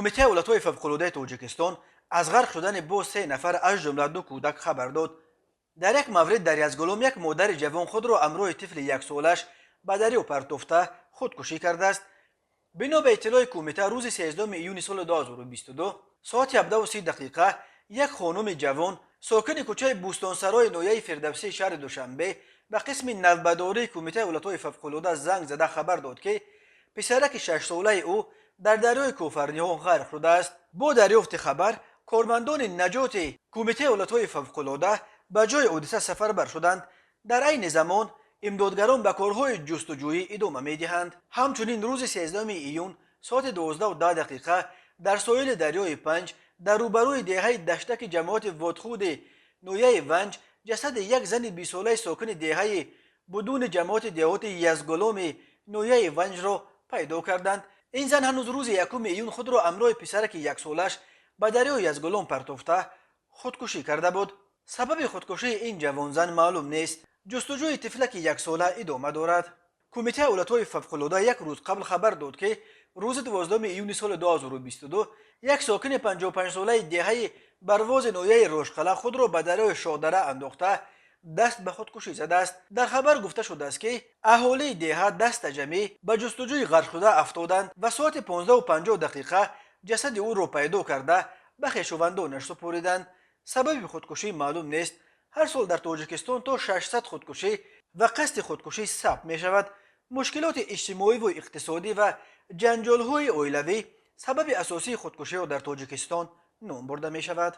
کمیته ولایت‌های فوق‌العاده تاجیکستان از غرق شدن با 3 نفر از جمله 2 کودک خبر داد. در یک مورد در یزگلوم یک مادر جوان خود را همراه طفل 1 سالش به دریا پرتافته خودکشی کرده است. بنا به اطلاع کمیته روز 13 ایون سال 2022 ساعت 17:30 دقیقه یک خانم جوان ساکن کوچه بوستانسرای نویه فردوسی شهر دوشنبه به قسم نوبداری کمیته ولایت‌های فوق‌العاده زنگ زده خبر داد که پسرک 6 ساله او در دریای کوفرنی‌ها غرق شده است. با دریافت خبر کارمندان نجات کمیته ولایت‌های فوق‌العاده به جای حادثه سفربر شدند. در عین زمان امدادگران به کارهای جستجویی ادامه می‌دهند. همچنین روز 13 ایون ساعت 12:10 دقیقه در ساحل دریای پنج در روبروی دهه دشتک جماعت وادخود نویه ونج جسد یک زن 20 ساله ساکن دهه بدون جماعت دهات یزگلوم نویه ونج را پیدا کردند. این زن هنوز روز 1 ایون خود را همراه پسرک 1 سالش به دریای یزگلوم پرتافته خودکشی کرده بود. سبب خودکشی این جوان زن معلوم نیست. جستجوی طفلک 1 ساله ادامه دارد. کمیته ولایت‌های فوق‌العاده یک روز قبل خبر داد که روز 12 ایون سال 2022 یک ساکن 55 ساله دهه برواز نویه روشقله خود را به دریای شادره انداخته دست به خودکشی زده است. در خبر گفته شده است که اهالی دهه دست جمعی به جستجوی غرق شده افتادند و ساعت 15:50 دقیقه جسد او را پیدا کرده به خویشاوندانش سپردند. سبب خودکشی معلوم نیست. هر سال در تاجیکستان تا 600 خودکشی و قصد خودکشی ثبت می شود. مشکلات اجتماعی و اقتصادی و جنجال‌های عائلوی سبب اساسی خودکشی را در تاجیکستان نام برده می شود.